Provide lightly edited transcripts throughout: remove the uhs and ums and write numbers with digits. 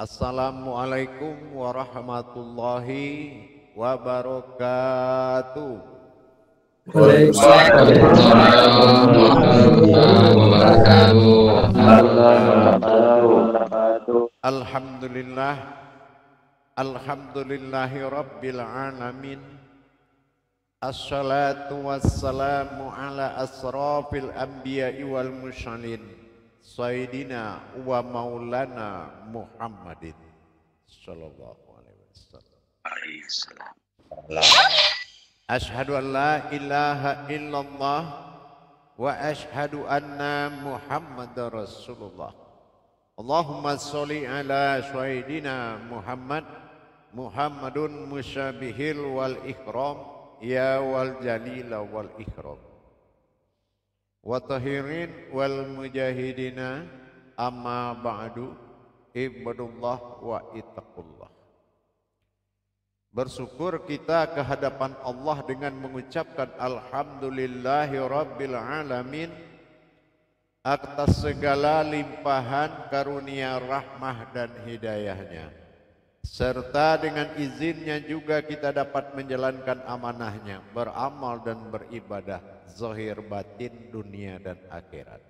Assalamualaikum warahmatullahi wabarakatuh. Waalaikumsalam warahmatullahi wabarakatuh. Alhamdulillah, alhamdulillahi rabbil alamin. Assalatu wassalamu ala asrafil anbiya'i wal mursalin Sayyidina wa maulana Muhammadin sallallahu alaihi wasallam. Ashhadu an la ilaha illallah wa ashhadu anna Muhammadar Rasulullah. Allahumma sholli ala Sayyidina Muhammadun musyabihil wal ikram ya wal jalila wal ikram wa tahirin wal mujahidina amma ba'du ibadullah wa ittaqullah. Bersyukur kita ke hadapan Allah dengan mengucapkan alhamdulillahi rabbil alamin atas segala limpahan karunia rahmah dan hidayahnya, serta dengan izinnya juga kita dapat menjalankan amanahnya, beramal dan beribadah zahir batin dunia dan akhirat.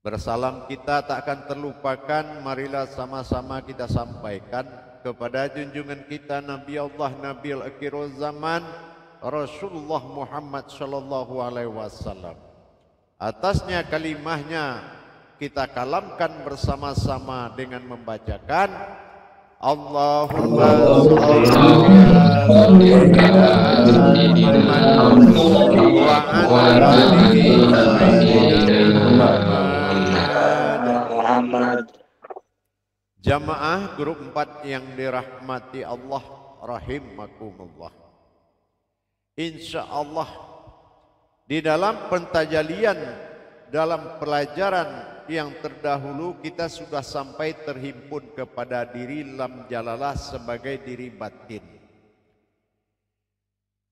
Bersalam kita tak akan terlupakan, marilah sama-sama kita sampaikan kepada junjungan kita Nabi Allah Nabil Akhirul Zaman Rasulullah Muhammad sallallahu alaihi wasallam. Atasnya kalimahnya kita kalamkan bersama-sama dengan membacakan Allahumma sholli ala Muhammad. Jamaah grup 4 yang dirahmati Allah rahimakumullah. Insyaallah di dalam pentajalian dalam pelajaran yang terdahulu kita sudah sampai terhimpun kepada diri lam jalalah sebagai diri batin.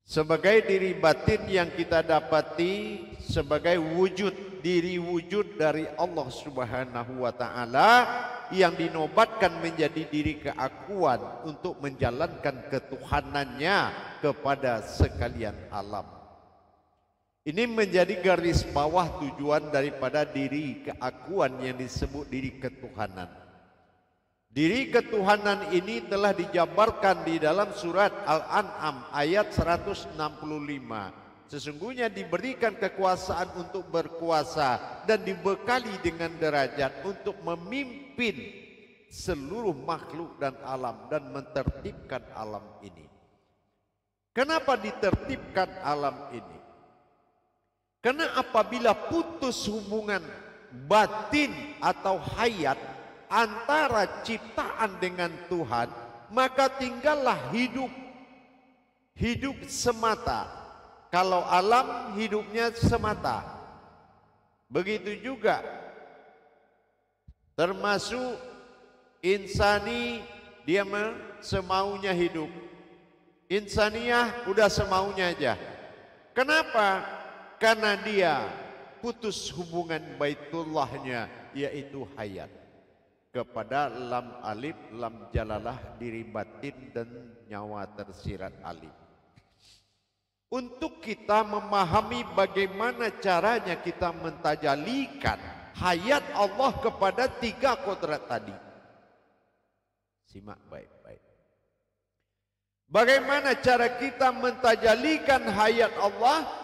Sebagai diri batin yang kita dapati sebagai wujud, diri wujud dari Allah Subhanahu wa taala yang dinobatkan menjadi diri keakuan untuk menjalankan ketuhanannya kepada sekalian alam. Ini menjadi garis bawah tujuan daripada diri keakuan yang disebut diri ketuhanan. Diri ketuhanan ini telah dijabarkan di dalam surat Al-An'am ayat 165. Sesungguhnya diberikan kekuasaan untuk berkuasa dan dibekali dengan derajat untuk memimpin seluruh makhluk dan alam dan mentertibkan alam ini. Kenapa ditertibkan alam ini? Karena apabila putus hubungan batin atau hayat antara ciptaan dengan Tuhan, maka tinggallah hidup semata. Kalau alam hidupnya semata, begitu juga termasuk insani, dia semaunya hidup. Insaniyah udah semaunya aja. Kenapa? Karena dia putus hubungan baitullahnya, yaitu hayat, kepada lam alif, lam jalalah, diri batin dan nyawa tersirat alif. Untuk kita memahami bagaimana caranya kita mentajalikan hayat Allah kepada 3 kodrat tadi. Simak baik-baik. Bagaimana cara kita mentajalikan hayat Allah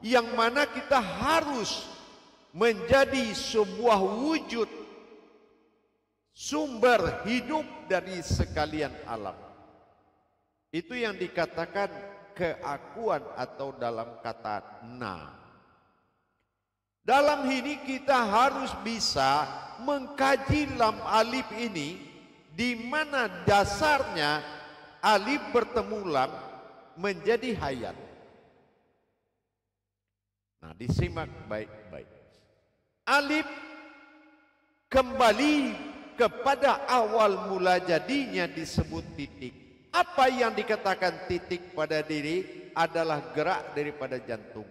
yang mana kita harus menjadi sebuah wujud sumber hidup dari sekalian alam. Itu yang dikatakan keakuan atau dalam kata na. Dalam ini kita harus bisa mengkaji lam alif ini, di mana dasarnya alif bertemu lam menjadi hayat. Nah, disimak baik-baik. Alif kembali kepada awal mula jadinya disebut titik. Apa yang dikatakan titik pada diri adalah gerak daripada jantung.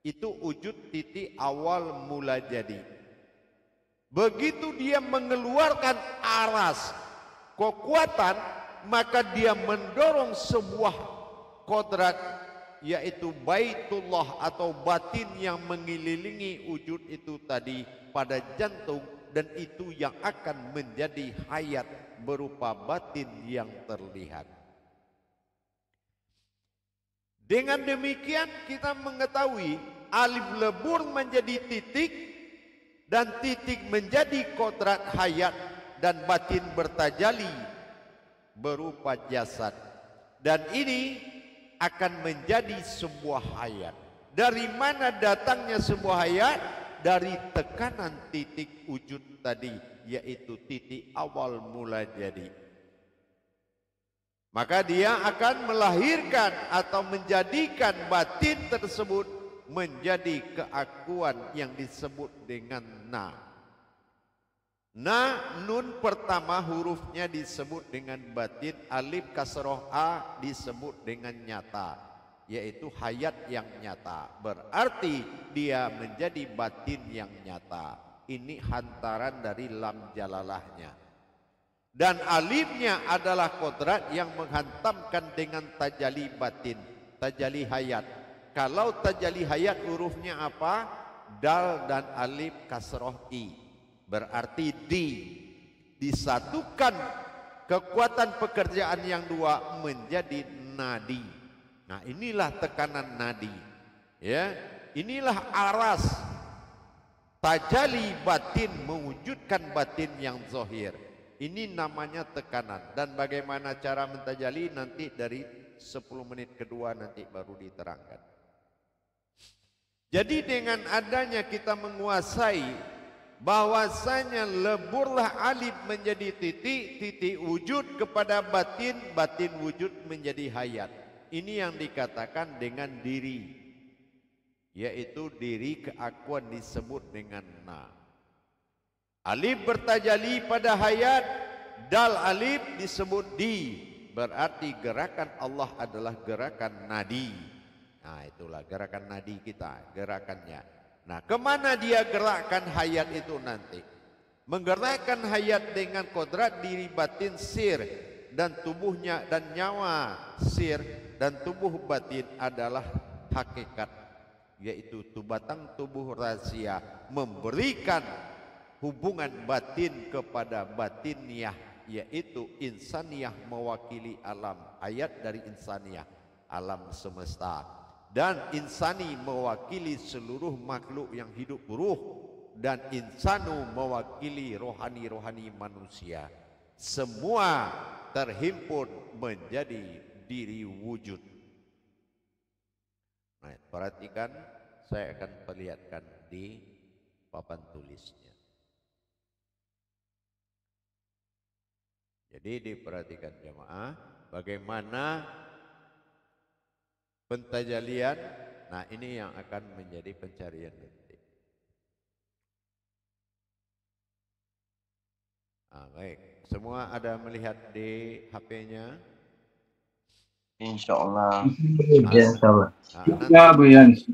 Itu wujud titik awal mula jadi. Begitu dia mengeluarkan aras kekuatan, maka dia mendorong sebuah kodrat, yaitu baitullah atau batin yang mengelilingi wujud itu tadi pada jantung, dan itu yang akan menjadi hayat berupa batin yang terlihat. Dengan demikian kita mengetahui alif lebur menjadi titik dan titik menjadi kodrat hayat, dan batin bertajali berupa jasad, dan ini akan menjadi sebuah hayat. Dari mana datangnya sebuah hayat? Dari tekanan titik wujud tadi, yaitu titik awal mula jadi. Maka dia akan melahirkan atau menjadikan batin tersebut menjadi keakuan yang disebut dengan na. Na, nun pertama hurufnya disebut dengan batin, alif kasroh a disebut dengan nyata, yaitu hayat yang nyata. Berarti dia menjadi batin yang nyata. Ini hantaran dari lam jalalahnya. Dan alifnya adalah kodrat yang menghantamkan dengan tajali batin, tajali hayat. Kalau tajali hayat hurufnya apa? Dal dan alif kasroh i. Berarti disatukan kekuatan pekerjaan yang dua menjadi nadi. Nah, inilah tekanan nadi. Ya, inilah aras tajali batin mewujudkan batin yang zahir. Ini namanya tekanan. Dan bagaimana cara mentajali nanti dari 10 menit kedua nanti baru diterangkan. Jadi dengan adanya kita menguasai bahwasanya leburlah alif menjadi titik, titik wujud kepada batin, batin wujud menjadi hayat. Ini yang dikatakan dengan diri, yaitu diri keakuan disebut dengan na. Alif bertajali pada hayat, dal alif disebut di, berarti gerakan Allah adalah gerakan nadi. Nah, itulah gerakan nadi kita, gerakannya. Nah, kemana dia gerakkan hayat itu nanti? Menggerakkan hayat dengan kodrat diri batin sir, dan tubuhnya dan nyawa sir dan tubuh batin adalah hakikat, yaitu batang tubuh rahasia, memberikan hubungan batin kepada batiniyah, yaitu insaniyah mewakili alam, ayat dari insaniyah, alam semesta, dan insani mewakili seluruh makhluk yang hidup ruh, dan insanu mewakili rohani-rohani manusia. Semua terhimpun menjadi diri wujud. Nah, perhatikan, saya akan perlihatkan di papan tulisnya. Jadi diperhatikan jemaah, bagaimana pentajalian. Nah, ini yang akan menjadi pencarian nanti. Baik, semua ada melihat di HP-nya? Insyaallah. Insyaallah.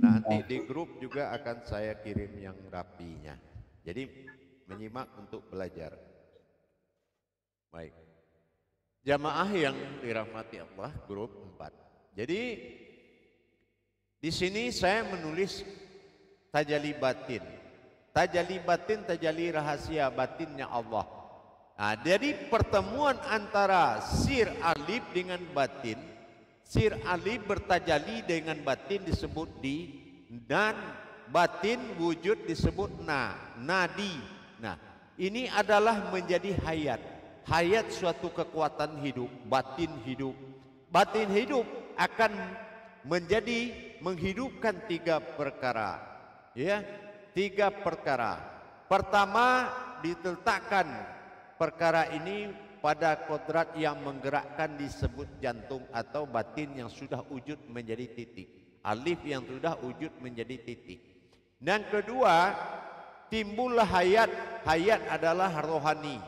Nanti di grup juga akan saya kirim yang rapinya. Jadi menyimak untuk belajar. Baik. Jamaah yang dirahmati Allah, grup 4. Jadi di sini saya menulis tajali batin. Tajali batin, tajali rahasia batinnya Allah. Nah, jadi pertemuan antara sir alif dengan batin, sir alif bertajali dengan batin disebut di, dan batin wujud disebut nadi. Nah, ini adalah menjadi hayat. Hayat suatu kekuatan hidup, batin hidup. Batin hidup akan menjadi menghidupkan 3 perkara. Ya, 3 perkara. Pertama, diletakkan perkara ini pada kodrat yang menggerakkan disebut jantung atau batin yang sudah wujud menjadi titik. Alif yang sudah wujud menjadi titik. Dan kedua, timbullah hayat. Hayat adalah rohani.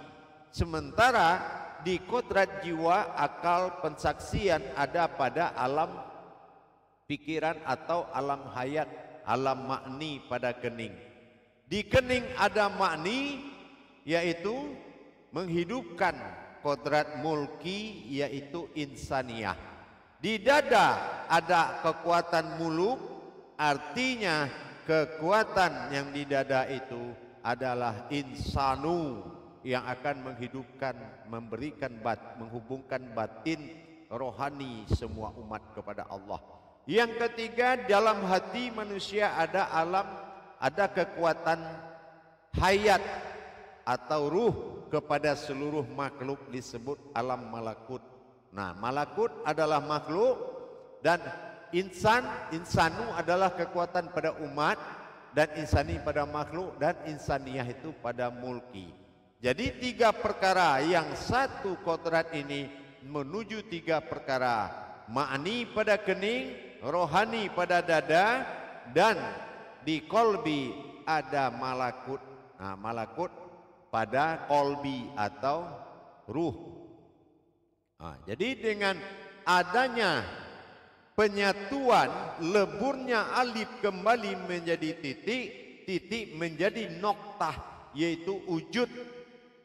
Sementara di kodrat jiwa, akal, pensaksian ada pada alam pikiran atau alam hayat, alam makni pada kening. Di kening ada makni, yaitu menghidupkan kodrat mulki, yaitu insaniyah. Di dada ada kekuatan muluk, artinya kekuatan yang di dada itu adalah insanu yang akan menghidupkan, memberikan menghubungkan batin rohani semua umat kepada Allah. Yang ketiga, dalam hati manusia ada kekuatan hayat atau ruh kepada seluruh makhluk, disebut alam malakut. Nah, malakut adalah makhluk, dan insanu adalah kekuatan pada umat, dan insani pada makhluk, dan insaniyah itu pada mulki. Jadi tiga perkara, yang satu kodrat ini menuju tiga perkara: ma'ni pada kening, rohani pada dada, dan di kolbi ada malakut. Nah, malakut pada kolbi atau ruh. Nah, jadi dengan adanya penyatuan, leburnya alif kembali menjadi titik, titik menjadi noktah, yaitu wujud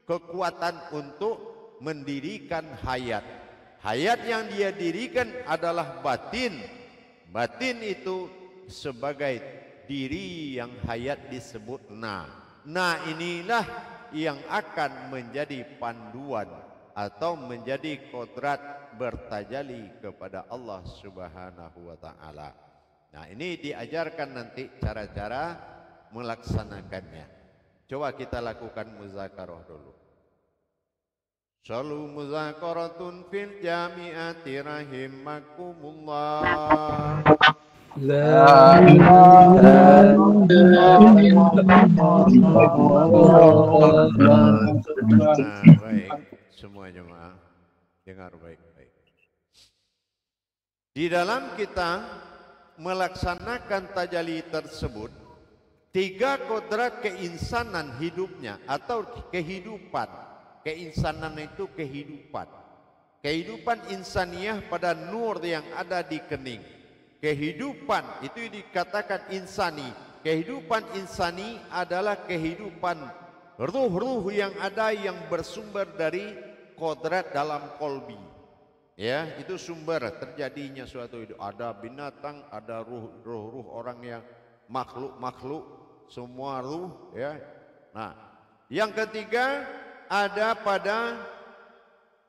kekuatan untuk mendirikan hayat. Hayat yang dia dirikan adalah batin. Batin itu sebagai diri yang hayat disebut na. Nah, inilah yang akan menjadi panduan atau menjadi kodrat bertajali kepada Allah Subhanahu wa ta'ala. Nah, ini diajarkan nanti cara-cara melaksanakannya. Coba kita lakukan muzakarah dulu. Shalu muzakaratun fil jami'ati rahimakumullah. La ilaha illallah. Baik, semua jemaah dengar baik-baik. Di dalam kita melaksanakan tajalli tersebut, tiga kodrat keinsanan hidupnya atau kehidupan. Keinsanan itu kehidupan. Kehidupan insaniyah pada nur yang ada di kening. Kehidupan itu dikatakan insani. Kehidupan insani adalah kehidupan ruh-ruh yang ada, yang bersumber dari kodrat dalam kolbi. Ya, itu sumber terjadinya suatu hidup. Ada binatang, ada ruh-ruh orang yang makhluk-makhluk, semua ruh, ya. Nah, yang ketiga ada pada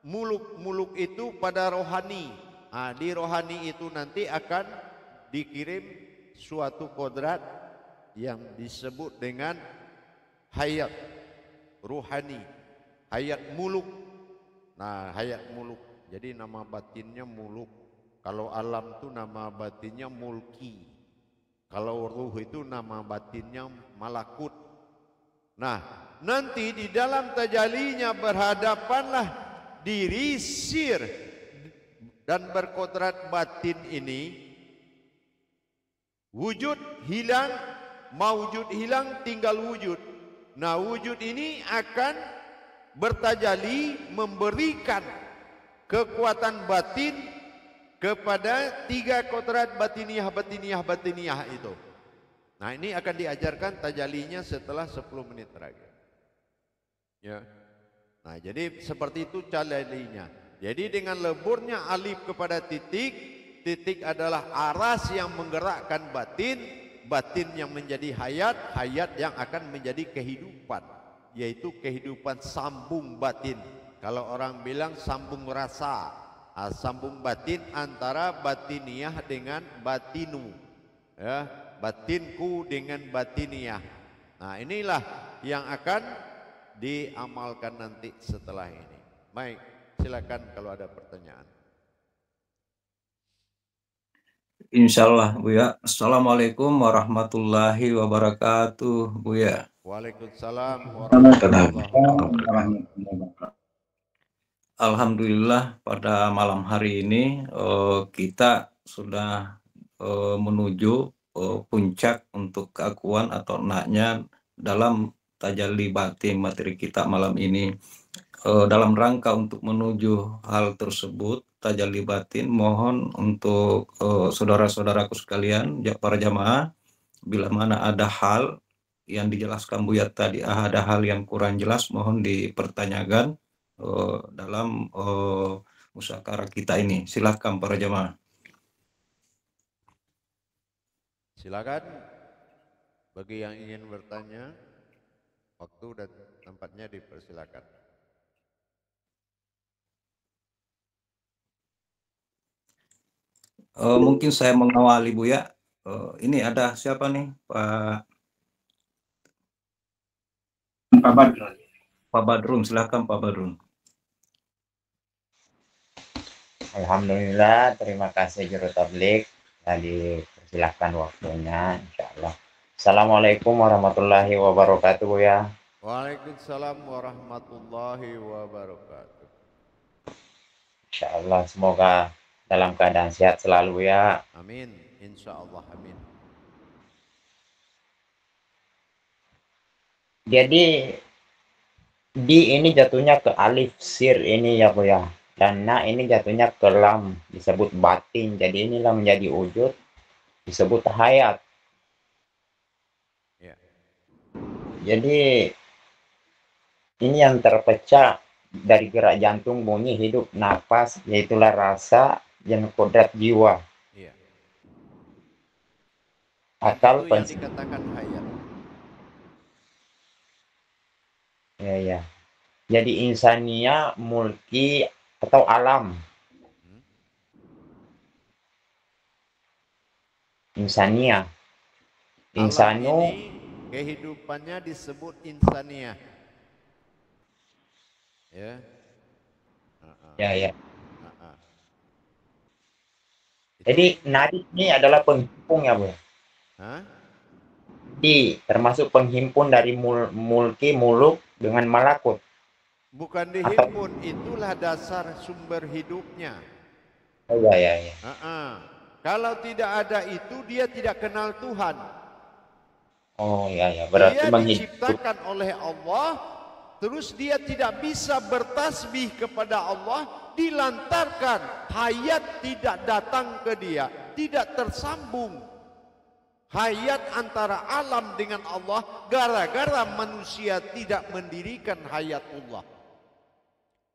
muluk-muluk itu pada rohani. Nah, di rohani itu nanti akan dikirim suatu kodrat yang disebut dengan hayat ruhani, hayat muluk. Nah, hayat muluk, jadi nama batinnya muluk. Kalau alam itu nama batinnya mulki. Kalau ruh itu nama batinnya malakut. Nah, nanti di dalam tajalinya berhadapanlah diri sir dan berkodrat batin ini. Wujud hilang, maujud hilang, tinggal wujud. Nah, wujud ini akan bertajali memberikan kekuatan batin kepada tiga kodrat batiniyah itu. Nah, ini akan diajarkan tajalinya setelah 10 menit lagi. Ya. Nah, jadi seperti itu tajalinya. Jadi dengan leburnya alif kepada titik, titik adalah aras yang menggerakkan batin, batin yang menjadi hayat, hayat yang akan menjadi kehidupan, yaitu kehidupan sambung batin. Kalau orang bilang sambung rasa, sambung batin antara batiniyah dengan batinu, ya, batinku dengan batiniyah. Nah, inilah yang akan diamalkan nanti setelah ini. Baik, silakan kalau ada pertanyaan. Insyaallah, Buya. Assalamualaikum warahmatullahi wabarakatuh, Buya. Waalaikumsalam warahmatullahi wabarakatuh. Alhamdulillah, pada malam hari ini kita sudah menuju puncak untuk keakuan atau naknya dalam tajalli batin materi kita malam ini. Dalam rangka untuk menuju hal tersebut, tajalli batin, mohon untuk saudara-saudaraku sekalian, para jamaah, bila mana ada hal yang dijelaskan Buya tadi ada hal yang kurang jelas, mohon dipertanyakan dalam musakarah kita ini. Silakan para jemaah. Silakan bagi yang ingin bertanya, waktu dan tempatnya dipersilakan. Mungkin saya mengawali Buya. Ini ada siapa nih, Pak Badrun? Pak Badrun, silakan Pak Badrun. Alhamdulillah, terima kasih Juru Tablik. Tadi persilahkan waktunya, insyaallah. Assalamualaikum warahmatullahi wabarakatuh ya. Waalaikumsalam warahmatullahi wabarakatuh. Insyaallah semoga dalam keadaan sehat selalu ya. Amin, insyaallah amin. Jadi di ini jatuhnya ke alif sir ini ya Bu ya. Dan na ini jatuhnya ke lam, disebut batin. Jadi inilah menjadi wujud, disebut hayat. Ya. Jadi ini yang terpecah dari gerak jantung, bunyi, hidup, nafas, yaitulah rasa dan kodrat jiwa. Iya. Akal itu yang dikatakan hayat. Ya. Jadi insania, mulki atau alam. Insania. Insanu. Alam ini kehidupannya disebut insania. Ya. Ya. Jadi nadi ini adalah penghimpun ya Bu. Di termasuk penghimpun dari mulki, muluk dengan malakut. Bukan dihimpun, itulah dasar sumber hidupnya. Oh ya. Kalau tidak ada itu dia tidak kenal Tuhan. Oh ya, berarti dia diciptakan oleh Allah, terus dia tidak bisa bertasbih kepada Allah, dilantarkan hayat tidak datang ke dia, tidak tersambung hayat antara alam dengan Allah, gara-gara manusia tidak mendirikan hayatullah.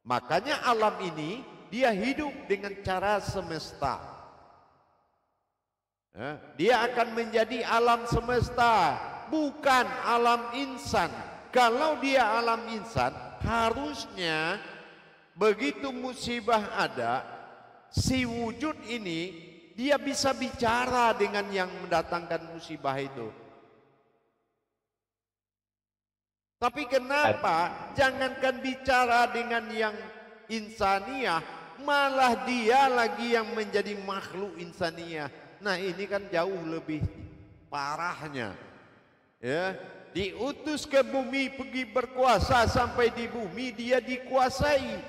Makanya alam ini dia hidup dengan cara semesta. Dia akan menjadi alam semesta, bukan alam insan. Kalau dia alam insan, harusnya begitu musibah ada, si wujud ini dia bisa bicara dengan yang mendatangkan musibah itu. Tapi kenapa jangankan bicara dengan yang insaniah, malah dia lagi yang menjadi makhluk insaniah. Nah ini kan jauh lebih parahnya. Ya, diutus ke bumi pergi berkuasa, sampai di bumi dia dikuasai.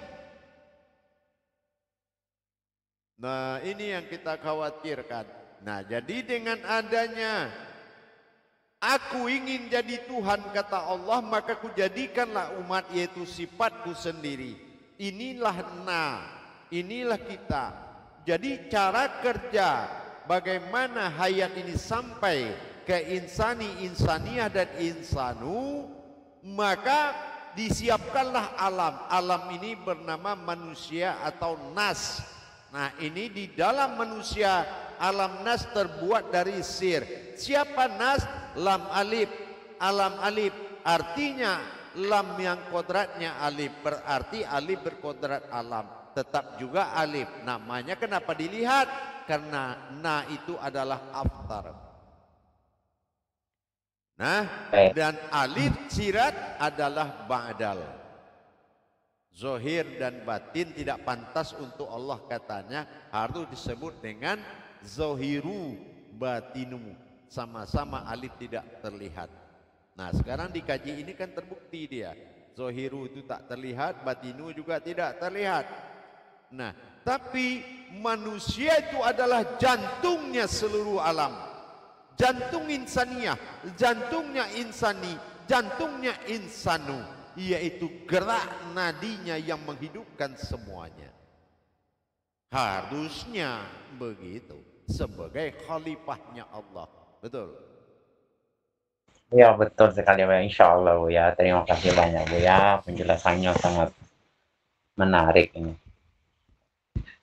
Nah ini yang kita khawatirkan. Nah jadi dengan adanya aku ingin jadi Tuhan kata Allah, maka kujadikanlah umat yaitu sifatku sendiri. Inilah inilah kita. Jadi cara kerja bagaimana hayat ini sampai ke insani, insaniah dan insanu, maka disiapkanlah alam. Alam ini bernama manusia atau nas. Nah ini di dalam manusia alam nas terbuat dari sir. Siapa nas? Lam alif. Alam alif artinya lam yang kodratnya alif, berarti alif berkodrat alam, tetap juga alif. Namanya kenapa dilihat? Karena na itu adalah aftar. Nah, dan alif sirat adalah ba'dal. Zohir dan batin tidak pantas untuk Allah, katanya harus disebut dengan zohiru batinu, sama-sama alif tidak terlihat. Nah sekarang dikaji ini kan terbukti dia zohiru itu tak terlihat, batinu juga tidak terlihat. Nah tapi manusia itu adalah jantungnya seluruh alam, jantung insaniah, jantungnya insani, jantungnya insanu, yaitu gerak nadinya yang menghidupkan semuanya. Harusnya begitu sebagai khalifahnya Allah. Betul. Iya betul sekali Bu ya, insya Allah Bu ya. Terima kasih banyak Bu ya, penjelasannya sangat menarik ini.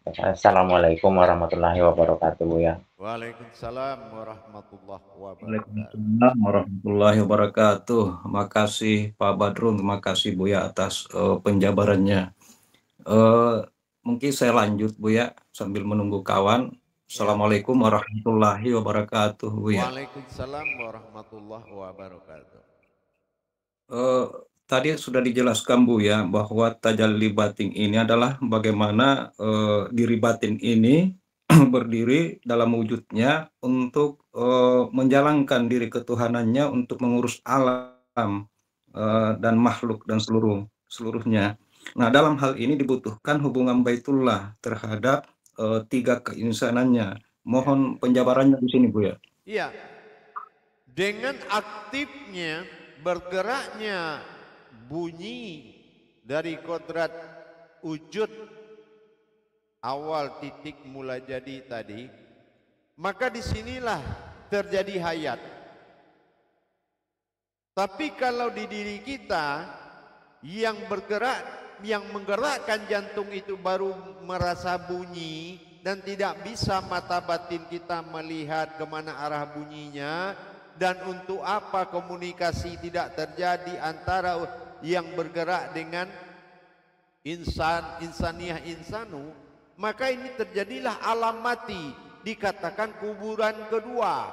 Assalamualaikum warahmatullahi wabarakatuh Bu ya. Waalaikumsalam warahmatullahi wabarakatuh. Waalaikumsalam warahmatullahi wabarakatuh. Makasih Pak Badrun, terima kasih Buya atas penjabarannya. Mungkin saya lanjut Buya sambil menunggu kawan. Assalamualaikum warahmatullahi wabarakatuh Buya. Waalaikumsalam warahmatullahi wabarakatuh. Tadi sudah dijelaskan Bu ya bahwa tajalli batin ini adalah bagaimana diri batin ini berdiri dalam wujudnya untuk menjalankan diri ketuhanannya untuk mengurus alam dan makhluk dan seluruhnya. Nah, dalam hal ini dibutuhkan hubungan Baitullah terhadap tiga keinsanannya. Mohon penjabarannya di sini Bu ya. Iya. Dengan aktifnya bergeraknya bunyi dari kodrat wujud awal titik mula jadi tadi, maka disinilah terjadi hayat. Tapi kalau di diri kita yang bergerak, yang menggerakkan jantung itu baru merasa bunyi dan tidak bisa mata batin kita melihat kemana arah bunyinya, dan untuk apa komunikasi tidak terjadi antara yang bergerak dengan insaniyah insanu, maka ini terjadilah alam mati, dikatakan kuburan kedua,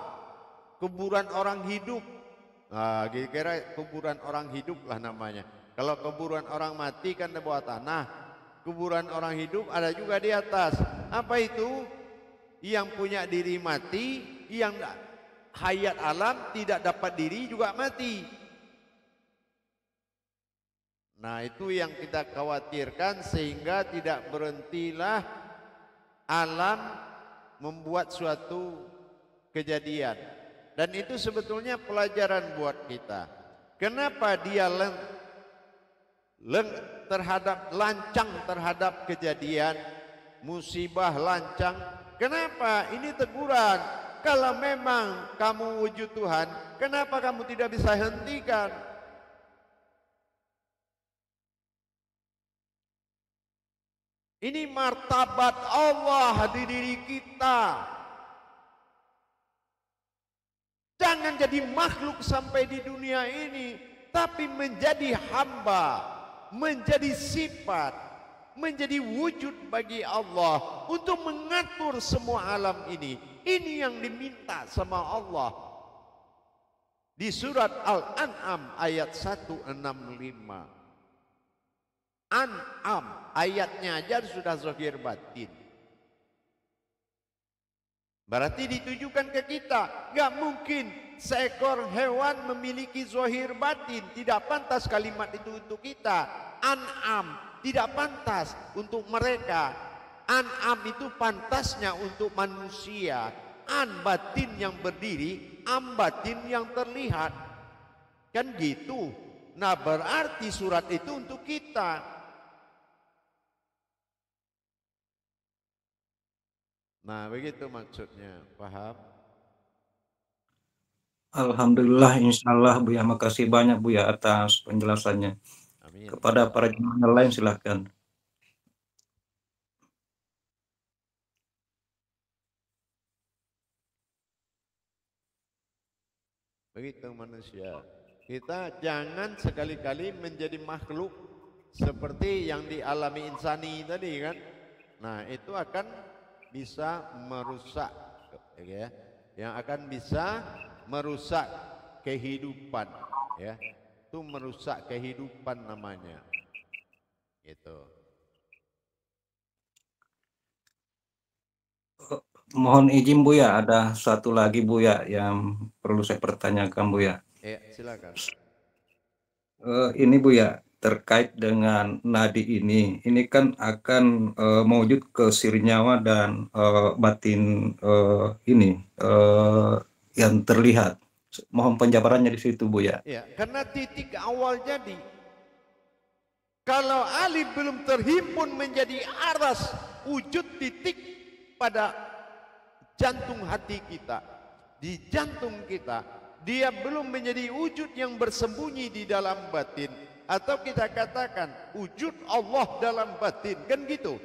kuburan orang hidup. Nah, kira-kira kuburan orang hidup lah namanya. Kalau kuburan orang mati kan di bawah tanah, kuburan orang hidup ada juga di atas. Apa itu? Yang punya diri mati, yang hayat alam tidak dapat diri juga mati. Nah, itu yang kita khawatirkan, sehingga tidak berhentilah alam membuat suatu kejadian. Dan itu sebetulnya pelajaran buat kita. Kenapa dia lancang terhadap kejadian, musibah lancang? Kenapa? Ini teguran. Kalau memang kamu wujud Tuhan, kenapa kamu tidak bisa hentikan? Ini martabat Allah di diri kita. Jangan jadi makhluk sampai di dunia ini, tapi menjadi hamba, menjadi sifat, menjadi wujud bagi Allah untuk mengatur semua alam ini. Ini yang diminta sama Allah. Di surat Al-An'am ayat 165. An'am ayatnya aja sudah zahir batin. Berarti ditujukan ke kita. Gak mungkin seekor hewan memiliki zahir batin. Tidak pantas kalimat itu untuk kita. An'am tidak pantas untuk mereka. An'am itu pantasnya untuk manusia. An batin yang berdiri, am batin yang terlihat. Kan gitu. Nah, berarti surat itu untuk kita. Nah, begitu maksudnya, paham? Alhamdulillah, insya Allah Bu ya, makasih banyak Bu ya atas penjelasannya. Amin. Kepada para jemaah lain silahkan. Begitu manusia. Kita jangan sekali-kali menjadi makhluk seperti yang dialami insani tadi kan. Nah, itu akan bisa merusak, ya, yang akan bisa merusak kehidupan, ya, itu merusak kehidupan namanya, gitu. Mohon izin Bu ya, ada satu lagi Bu ya yang perlu saya pertanyakan Bu ya. Ya, silakan. Ini Bu ya, terkait dengan nadi ini kan akan mewujud ke sirnyawa dan batin ini yang terlihat. Mohon penjabarannya di situ Bu ya. Ya, karena titik awal jadi. Kalau alif belum terhimpun menjadi aras wujud titik pada jantung hati kita, di jantung kita, dia belum menjadi wujud yang bersembunyi di dalam batin, atau kita katakan wujud Allah dalam batin, kan gitu.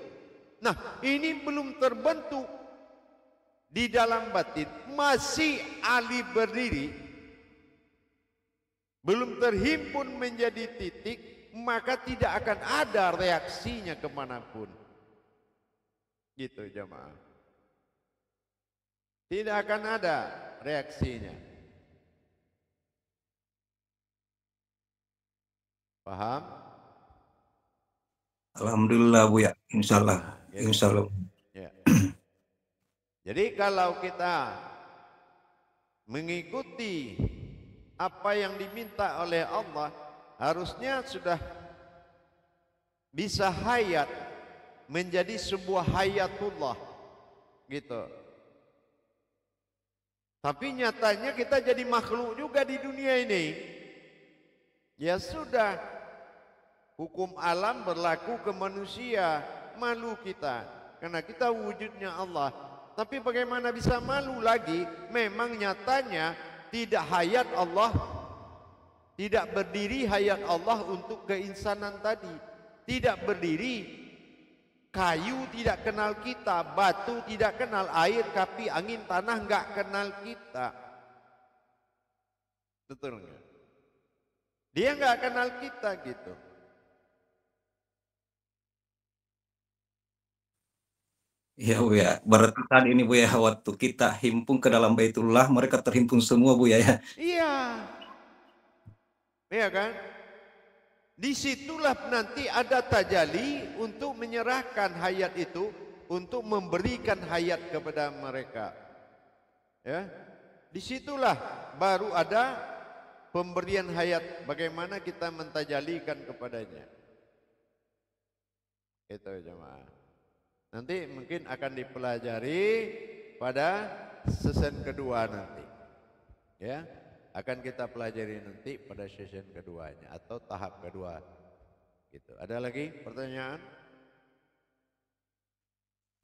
Nah, ini belum terbentuk di dalam batin, masih alif berdiri, belum terhimpun menjadi titik, maka tidak akan ada reaksinya kemanapun. Gitu jemaah. Tidak akan ada reaksinya. Paham? Alhamdulillah Bu ya, insya Allah. Ya. Insya Allah. Ya. Jadi kalau kita mengikuti apa yang diminta oleh Allah, harusnya sudah bisa hayat, menjadi sebuah hayatullah gitu. Tapi nyatanya kita jadi makhluk juga di dunia ini. Ya sudah, hukum alam berlaku ke manusia, malu kita karena kita wujudnya Allah. Tapi bagaimana bisa malu lagi? Memang nyatanya tidak hayat Allah, tidak berdiri hayat Allah untuk keinsanan tadi. Tidak berdiri, kayu tidak kenal kita, batu tidak kenal air, tapi angin tanah enggak kenal kita. Betul enggak? Dia enggak kenal kita gitu. Iya Bu ya, berarti tadi ini Bu ya, waktu kita himpun ke dalam Baitullah, mereka terhimpun semua Bu ya. Iya. Iya kan? Disitulah nanti ada tajali untuk menyerahkan hayat itu, untuk memberikan hayat kepada mereka. Ya, disitulah baru ada pemberian hayat. Bagaimana kita mentajalikan kepadanya? Itu jemaah. Nanti mungkin akan dipelajari pada sesi kedua nanti. Ya. Akan kita pelajari nanti pada session keduanya atau tahap kedua gitu. Ada lagi pertanyaan?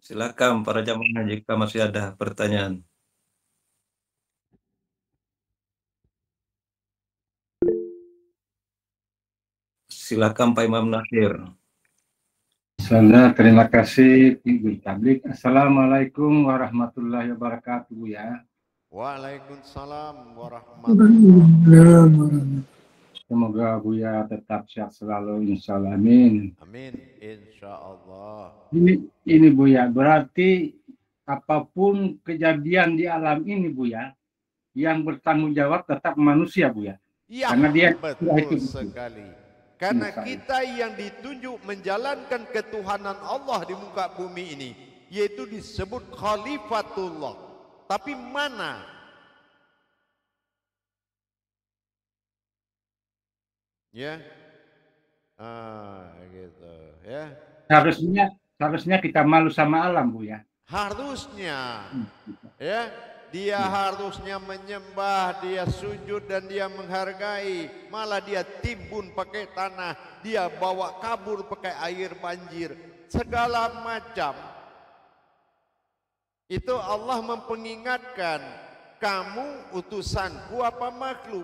Silakan para jamaah jika masih ada pertanyaan. Silakan Pak Imam Nasir. Terima kasih Ibu Tablik. Assalamualaikum warahmatullahi wabarakatuh ya. Waalaikumsalam warahmatullahi wabarakatuh. Semoga Buya tetap sehat selalu, insya Allah, amin. Amin, insya Allah. Ini Buya, berarti apapun kejadian di alam ini Buya, yang bertanggung jawab tetap manusia Buya. Ya, karena dia betul sekali. Karena kita yang ditunjuk menjalankan ketuhanan Allah di muka bumi ini, yaitu disebut khalifatullah. Tapi mana? Ya, gitu ya. Harusnya kita malu sama alam Bu ya. Harusnya, ya, dia harusnya menyembah, dia sujud dan dia menghargai. Malah dia timbun pakai tanah, dia bawa kabur pakai air banjir, segala macam. Itu Allah memperingatkan, kamu utusanku apa makhluk?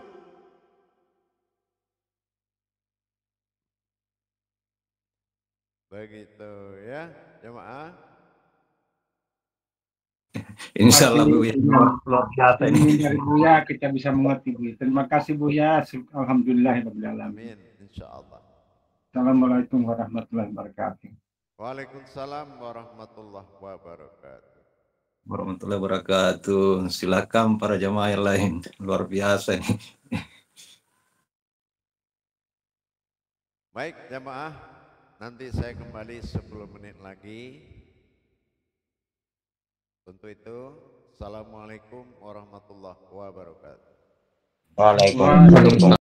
Begitu ya jemaah. Insya Allah Bu ya, luar biasa ini. Buya kita bisa mengerti Bu. Terima kasih Buya. Alhamdulillahirobbilalamin. Amin, insya Allah. Assalamualaikum warahmatullahi wabarakatuh. Waalaikumsalam warahmatullahi wabarakatuh. Warahmatullahi wabarakatuh. Silakan para jamaah yang lain. Luar biasa ini. Baik jamaah, nanti saya kembali 10 menit lagi. Untuk itu, Assalamualaikum warahmatullahi wabarakatuh. Waalaikumsalam.